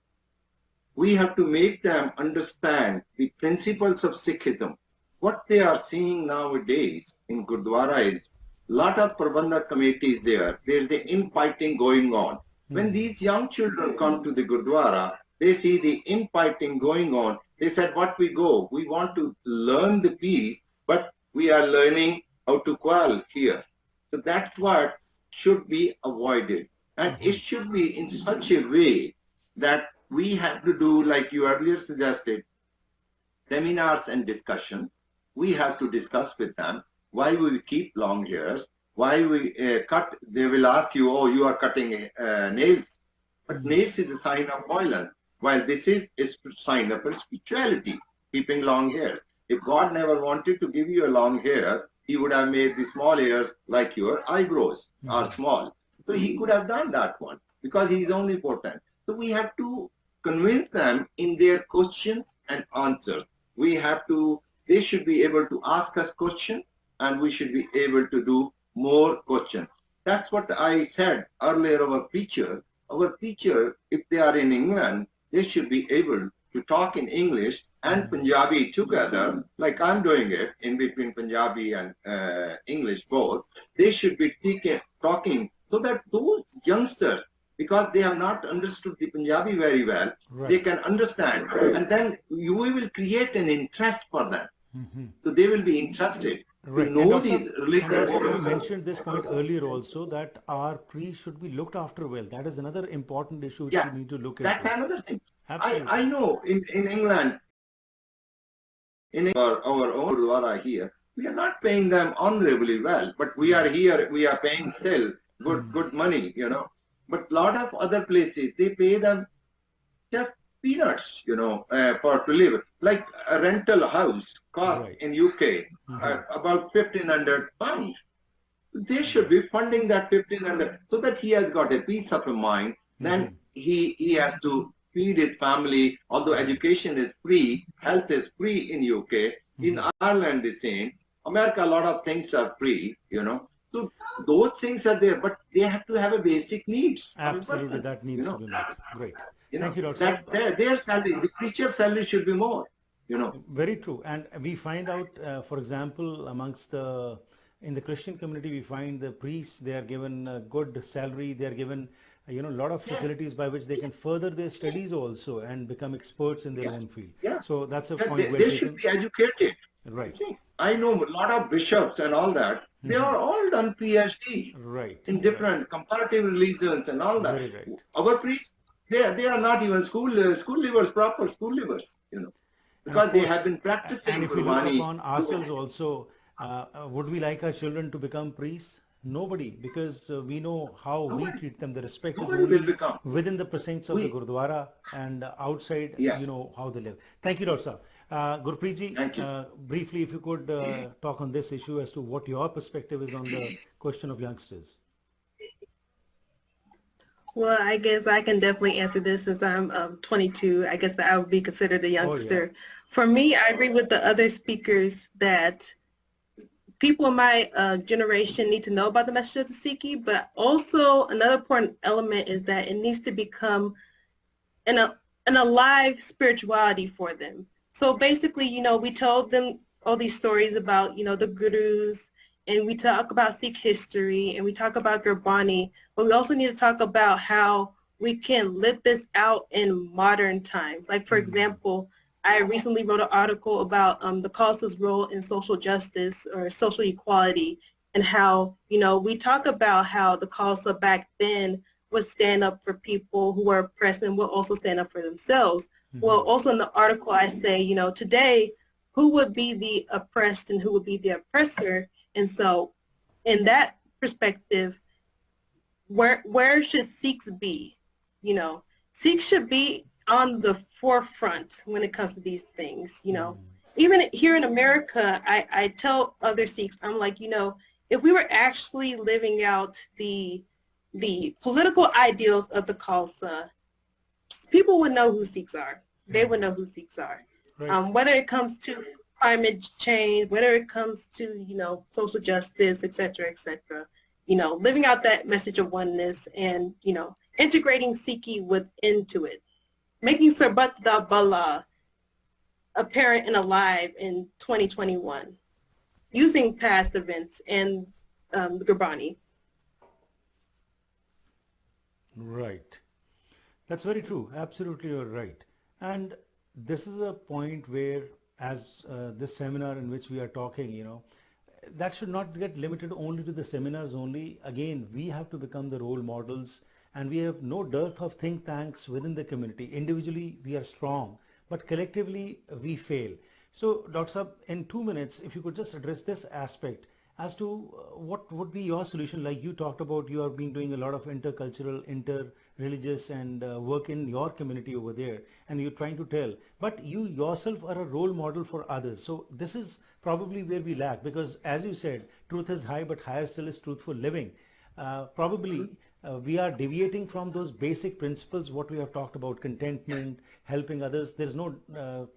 We have to make them understand the principles of Sikhism. What they are seeing nowadays in Gurdwara is lot of Prabandhak committees there. There's the infighting going on. When these young children come to the Gurdwara, they see the infighting going on. They said, what we go? We want to learn the peace, but we are learning how to quarrel here. So that's what should be avoided. And it should be in such a way that we have to do, like you earlier suggested, seminars and discussions. We have to discuss with them why we keep long hairs, why we cut. They will ask you, oh, you are cutting nails. But nails is a sign of violence, while this is a sign of spirituality, keeping long hair. If God never wanted to give you a long hair, He would have made the small hairs like your eyebrows are small. So He could have done that one, because He is omnipotent. So we have to convince them in their questions and answers. They should be able to ask us questions, and we should be able to do more questions. That's what I said earlier. Our preacher, if they are in England, they should be able to talk in English and Punjabi together, like I'm doing it, in between Punjabi and English both. They should be talking so that those youngsters, because they have not understood the Punjabi very well, they can understand. And then we will create an interest for them. So they will be interested to know these religions. You mentioned this point earlier also, that our priests should be looked after well. That is another important issue which we need to look at. That's another thing. I know in England, in our own Gurdwara here, we are not paying them honorably well. But we are here, we are paying still good money, But a lot of other places, they pay them just peanuts, for to live. Like a rental house cost Right. in UK about £1,500. They should be funding that 1,500 so that he has got a peace of mind. Then he has to feed his family. Although education is free, health is free in UK. In Ireland, the same. America, a lot of things are free, So those things are there, but they have to have a basic needs. Absolutely, Of a person, that needs to be met. Great. Thank you, Dr. That Saab. their salary, the preacher salary should be more. Very true. And we find out, for example, in the Christian community, we find the priests, they are given a good salary, they are given, a lot of facilities by which they can further their studies also and become experts in their own field. Yeah. So that's a Yeah, point well they taken. should be educated. Right. See, I know a lot of bishops and all that. They are all done PhD Right. in different comparative religions and all that. Very right. Our priests, they are not even school leavers, proper school leavers, because they have been practicing And if we look Gurbani. upon ourselves also, would we like our children to become priests? Nobody, because we know how we treat them. The respect is Nobody will only become. within the precincts of the Gurdwara, and outside, Yes. how they live. Thank you, Dr. Saab. Gurpreet ji, Thank you. briefly, if you could talk on this issue as to what your perspective is on the question of youngsters. Well, I guess I can definitely answer this since I'm 22. I guess I would be considered a youngster. For me, I agree with the other speakers that people in my generation need to know about the message of the Sikhi, but also another important element is that it needs to become an alive spirituality for them. So basically, we told them all these stories about, the gurus, and we talk about Sikh history, and we talk about Gurbani, but we also need to talk about how we can live this out in modern times. Like, for example, I recently wrote an article about the Khalsa's role in social justice or social equality, and how, we talk about how the Khalsa back then would stand up for people who were oppressed and would also stand up for themselves. Well, also in the article I say, today, who would be the oppressed and who would be the oppressor? And so in that perspective, where should Sikhs be? Sikhs should be on the forefront when it comes to these things. Even here in America, I tell other Sikhs, I'm like, if we were actually living out the political ideals of the Khalsa, people would know who Sikhs are. They would know who Sikhs are. Right. Whether it comes to climate change, whether it comes to, social justice, et cetera, living out that message of oneness and, integrating Sikhi into it. Making Sarbat da Bala apparent and alive in 2021. Using past events and the Gurbani. Right. That's very true. Absolutely, you're right. And this is a point where, as this seminar in which we are talking, that should not get limited only to the seminars only. Again, we have to become the role models, and we have no dearth of think tanks within the community. Individually, we are strong, but collectively, we fail. So, Dr. Saab, in 2 minutes, if you could just address this aspect as to what would be your solution. Like you talked about, you have been doing a lot of intercultural, inter-religious and work in your community over there, and you're trying to tell, but you yourself are a role model for others. So this is probably where we lack, because as you said, truth is high, but higher still is truthful living. Probably we are deviating from those basic principles, what we have talked about, contentment, helping others. There's no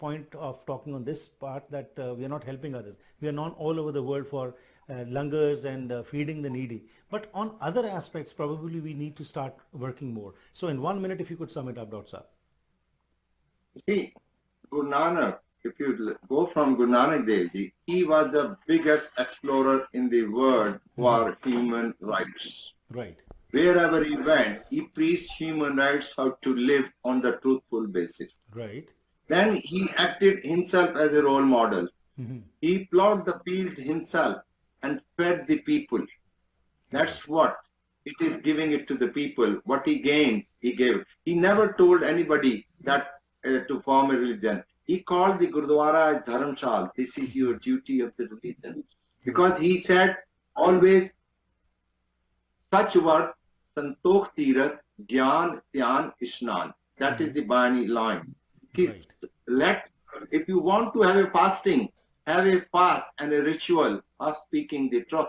point of talking on this part that we are not helping others. We are known all over the world for langars and feeding the needy. But on other aspects, probably we need to start working more. So in 1 minute, if you could sum it up, Dr. Saab. See, Guru Nanak, if you go from Guru Nanak Dev Ji, he was the biggest explorer in the world for human rights. Right. Wherever he went, he preached human rights, how to live on the truthful basis. Right. Then he acted himself as a role model. He plowed the field himself and fed the people. That's what it is, giving it to the people. What he gained, he gave. He never told anybody that to form a religion. He called the Gurdwara as Dharamshal. This is your duty of the religion. Because he said always, such work, Santokh Tirat, Gyan, Dhyan, Ishnan. That is the Bani line. Right. If you want to have a fasting, have a fast and a ritual of speaking the truth.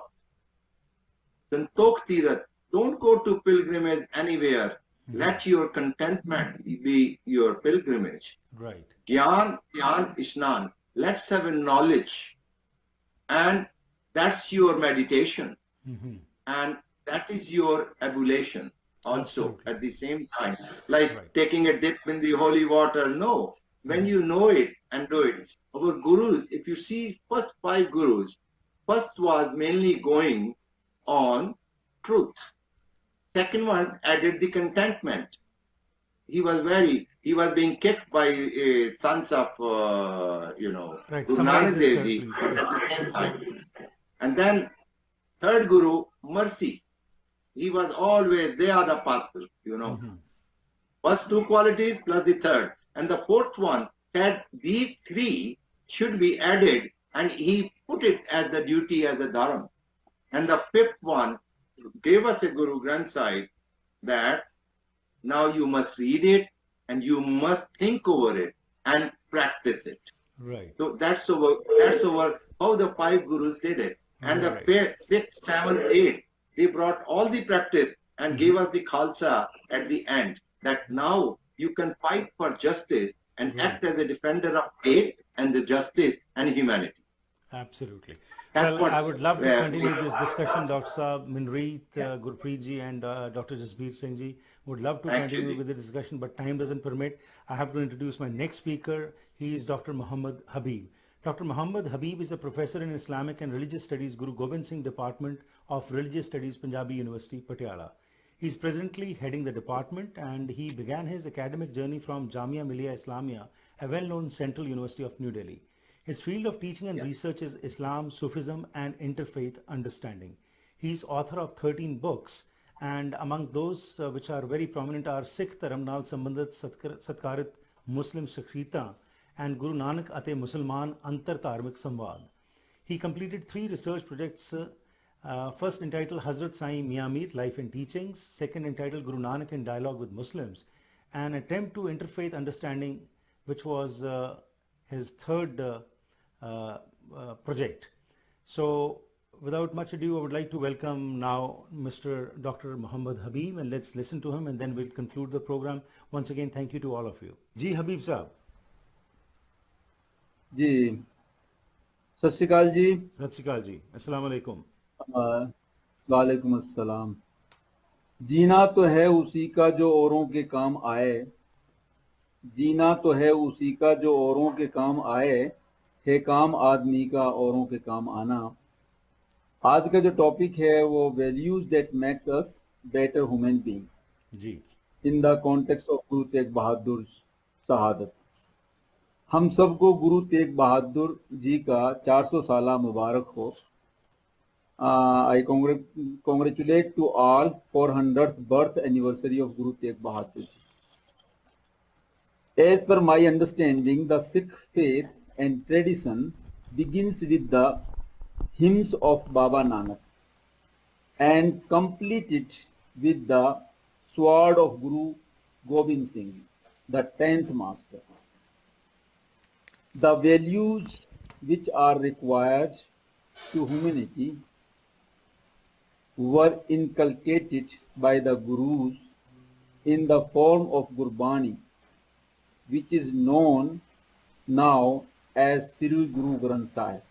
Santok Tirat, don't go to pilgrimage anywhere. Let your contentment be your pilgrimage. Right. Gyan, Dhyan, Ishnan. Let's have a knowledge. And that's your meditation. And that is your ablution also. Absolutely. At the same time. Like Right. taking a dip in the holy water. No. When you know it and do it. Our gurus, if you see first 5 gurus, first was mainly going on truth. Second one added the contentment. He was being kicked by sons of, Right. Guru Summarize Nanak this Dev Ji carefully. at the same time. And then third guru, mercy. He was always, they are the path, First 2 qualities plus the third. And the fourth one said these 3 should be added, and he put it as the duty, as a dharma. And the 5th one gave us a Guru Granth Sahib that now you must read it and you must think over it and practice it. Right. So that's over how the 5 gurus did it. And the 6th, 7th, 8th, they brought all the practice and gave us the Khalsa at the end, that now you can fight for justice and act as a defender of faith and the justice and humanity. Absolutely. That's Well, what- I would love to yeah. continue this discussion, Dr. Saab, Minreet, Gurpreet ji, and Dr. Jasbir Singh ji. Would love to Thank you, continue ji. with the discussion, but time doesn't permit. I have to introduce my next speaker. He is Dr. Muhammad Habib. Dr. Muhammad Habib is a professor in Islamic and Religious Studies, Guru Gobind Singh Department of Religious Studies, Punjabi University, Patiala. He is presently heading the department, and he began his academic journey from Jamia Millia Islamia, a well-known central university of New Delhi. His field of teaching and research is Islam, Sufism, and interfaith understanding. He is author of 13 books, and among those which are very prominent are Sikh Dharam Nal Sambandhit Satkarit Muslim Shakhsiyatan and Guru Nanak Ate Musalman Antar Dharmik Samvad. He completed 3 research projects, first entitled Hazrat Sai Mian Mir, Life and Teachings, second entitled Guru Nanak in Dialogue with Muslims, an attempt to interfaith understanding, which was his third project. So without much ado, I would like to welcome now Mr. Dr. Muhammad Habib, and let's listen to him, and then we'll conclude the program. Once again, thank you to all of you. Ji Habib Saab. जी सत श्री अकाल जी Sat Sri Akal ji. Assalamu alaikum. वालेकुम अस्सलाम। जीना तो है उसी का जो औरों के काम आए, जीना तो है उसी का जो औरों के काम आए, है काम आदमी का औरों के काम आना। आज का जो टॉपिक है वो values that make us better human being जी in the context of Guru Tegh बहादुर शहादत। हम सबको गुरु तेग बहादुर जी का 400 साला मुबारक हो। I congratulate to all 400th birth anniversary of Guru Tegh Bahadur. As per my understanding, the Sikh faith and tradition begins with the hymns of Baba Nanak and completed with the sword of Guru Gobind Singh, the 10th master. The values which are required to humanity were inculcated by the Gurus in the form of Gurbani, which is known now as Sri Guru Granth Sahib.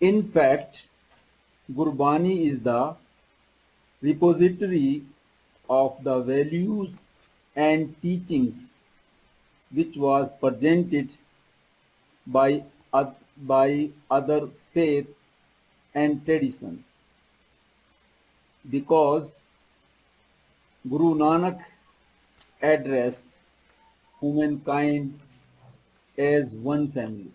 In fact, Gurbani is the repository of the values and teachings which was presented by other faiths and traditions. Because Guru Nanak addressed humankind as one family.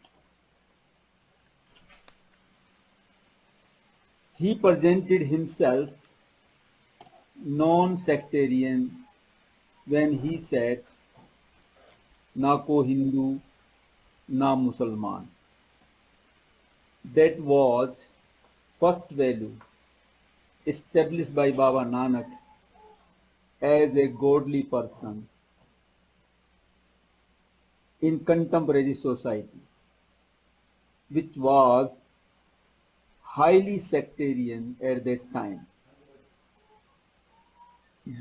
He presented himself non-sectarian when he said, "Na ko Hindu, na Musalman." That was first value established by Baba Nanak as a godly person in contemporary society, which was highly sectarian at that time.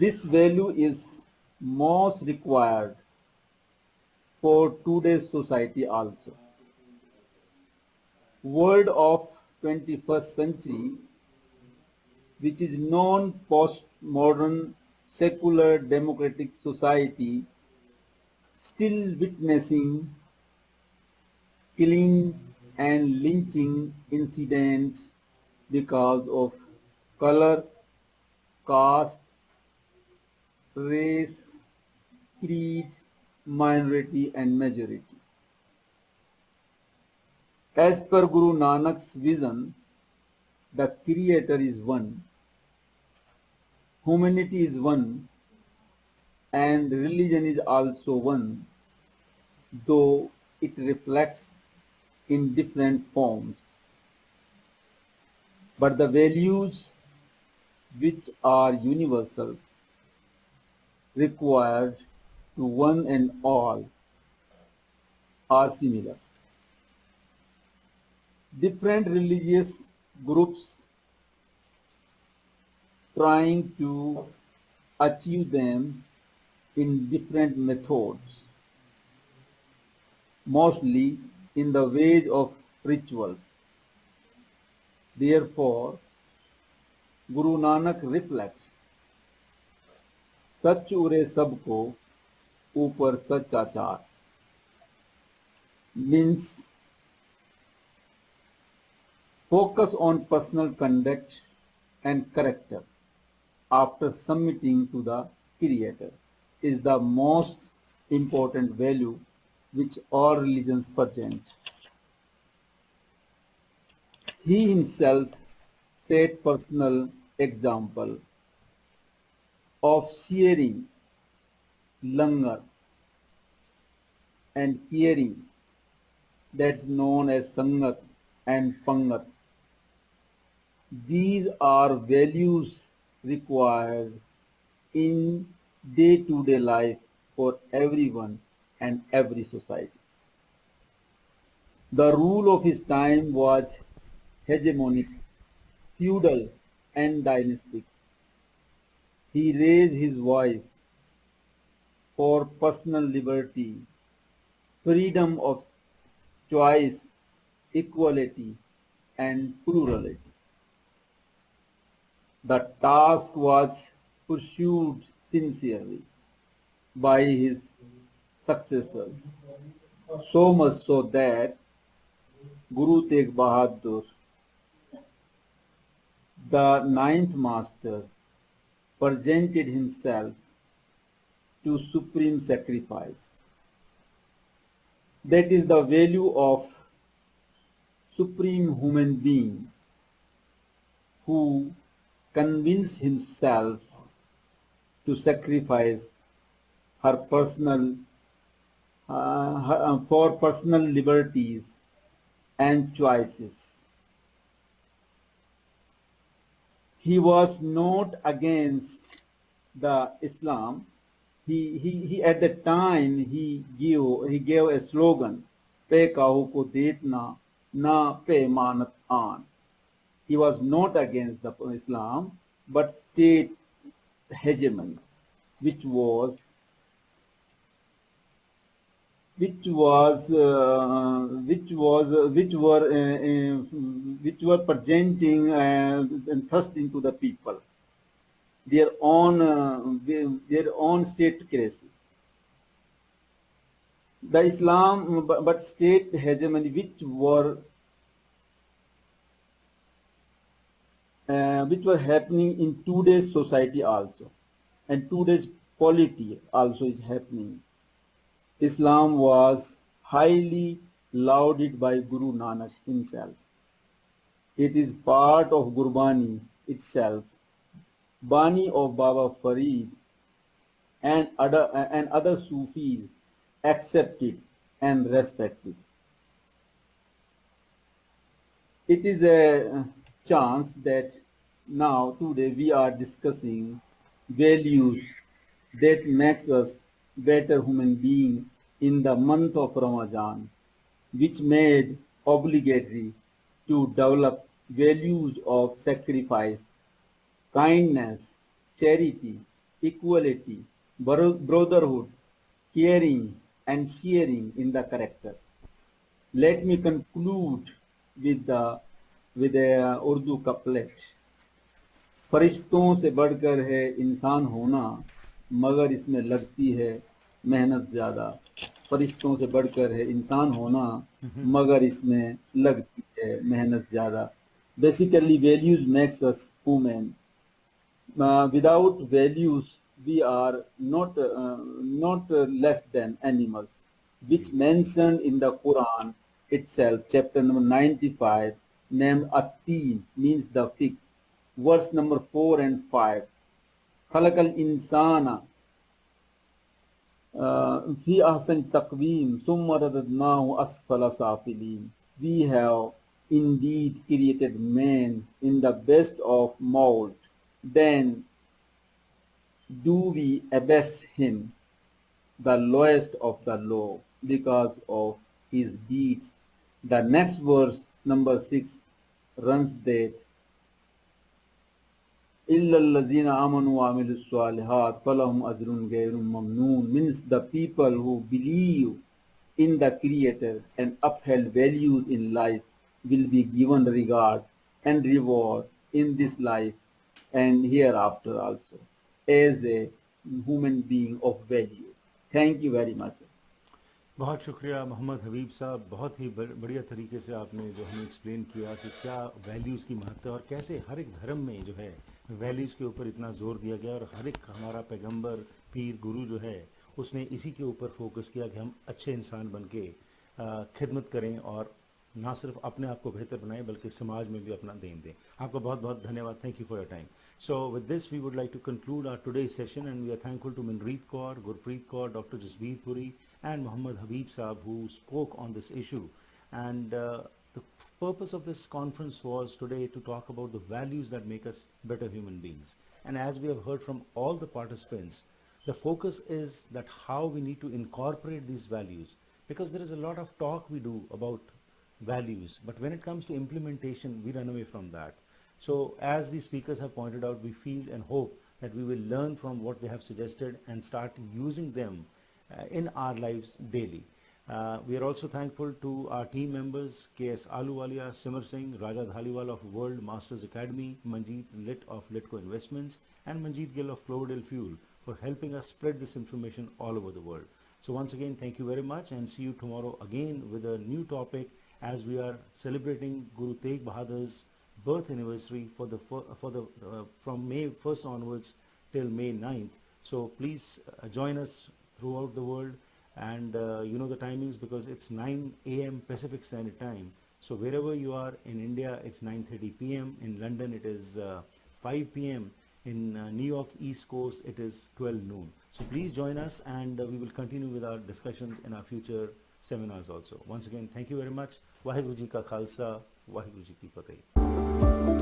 This value is most required for today's society also. World of 21st century, which is non-postmodern secular democratic society, still witnessing killing and lynching incidents because of color, caste, race, creed, minority and majority. As per Guru Nanak's vision, the Creator is one, humanity is one, and religion is also one, though it reflects in different forms. But the values which are universal, required to one and all, are similar. Different religious groups trying to achieve them in different methods, mostly in the ways of rituals. Therefore, Guru Nanak reflects, सच उरे सबको ऊपर सच आचार, means focus on personal conduct and character after submitting to the Creator is the most important value which all religions present. He himself set personal example of sharing langar and caring, that's known as sangat and pangat. These are values required in day-to-day life for everyone and every society. The rule of his time was hegemonic, feudal and dynastic. He raised his voice for personal liberty, freedom of choice, equality and plurality. The task was pursued sincerely by his successors, so much so that Guru Tegh Bahadur, the ninth master, presented himself to supreme sacrifice. That is the value of supreme human being who convinced himself to sacrifice her personal for personal liberties and choices. He was not against the Islam. He at the time he gave a slogan, "Pe kahu ko detna, na pe manat an." He was not against the Islam, but state hegemony, which were presenting and thrusting to the people their own statecracy. The Islam, but state hegemony, which were happening in today's society also, and today's polity also is happening. Islam was highly lauded by Guru Nanak himself. It is part of Gurbani itself, Bani of Baba Farid and other Sufis accepted and respected. It is a chance that now today we are discussing values that makes us better human being in the month of Ramadan, which made obligatory to develop values of sacrifice, kindness, charity, equality, brotherhood, caring, and sharing in the character. Let me conclude with the with a Urdu couplet. फरिश्तों से बढ़कर है इंसान होना मगर इसमें लगती है मेहनत ज्यादा फरिश्तों से बढ़कर है इंसान होना मगर इसमें लगती है मेहनत ज्यादा basically values makes us human without values we are not less than animals which mentioned in the Quran itself chapter number 95 named At-Teen means the fig verse number 4 and 5 خلق الإنسان في أحسن تقويم ثم رددناه أسفل سافلين. We have indeed created man in the best of mold, then do we abase him, the lowest of the low, because of his deeds. The next verse, number 6, runs that إِلَّا الَّذِينَ آمَنُوا وَعَمِلُوا الصَّالِحَاتِ فَلَهُمْ أَجْرٌ غَيْرُ مَمْنُونٍ means the people who believe in the Creator and upheld values in life will be given regard and reward in this life and hereafter also as a human being of value. Thank you very much. बहुत शुक्रिया मोहम्मद हबीब साहब, बहुत ही बढ़िया तरीके से आपने जो हमें एक्सप्लेन किया कि क्या वैल्यूज़ की महत्ता और कैसे हर एक धर्म में जो है वैल्यूज़ के ऊपर इतना जोर दिया गया और हर एक हमारा पैगंबर पीर गुरु जो है उसने इसी के ऊपर फोकस किया कि हम अच्छे इंसान बन के खिदमत करें और ना सिर्फ अपने आप को बेहतर बनाएं बल्कि समाज में भी अपना देन दें. आपका बहुत बहुत धन्यवाद. Thank you for your time. So with this we would like to conclude our today's session and we are thankful to Manpreet Kaur, Gurpreet Kaur, Dr. Jasbir Puri and Muhammad Habib Saab who spoke on this issue. And the purpose of this conference was today to talk about the values that make us better human beings. And as we have heard from all the participants, the focus is that how we need to incorporate these values, because there is a lot of talk we do about values, but when it comes to implementation we run away from that. So as the speakers have pointed out, we feel and hope that we will learn from what they have suggested and start using them in our lives daily. We are also thankful to our team members, K.S. Aluwalia, Simar Singh, Raja Dhaliwal of World Masters Academy, Manjeet Lit of Litco Investments, and Manjeet Gill of Cloverdale Fuel for helping us spread this information all over the world. So once again, thank you very much and see you tomorrow again with a new topic as we are celebrating Guru Tegh Bahadur's birth anniversary from May 1st onwards till May 9th. So please join us throughout the world, and you know the timings because it's 9 a.m. Pacific Standard Time. So wherever you are in India, it's 9:30 p.m. In London, it is 5 p.m. In New York East Coast, it is 12 noon. So please join us, and we will continue with our discussions in our future seminars also. Once again, thank you very much. Waheguru Ji Ka Khalsa, Waheguru Ji Ki Fateh.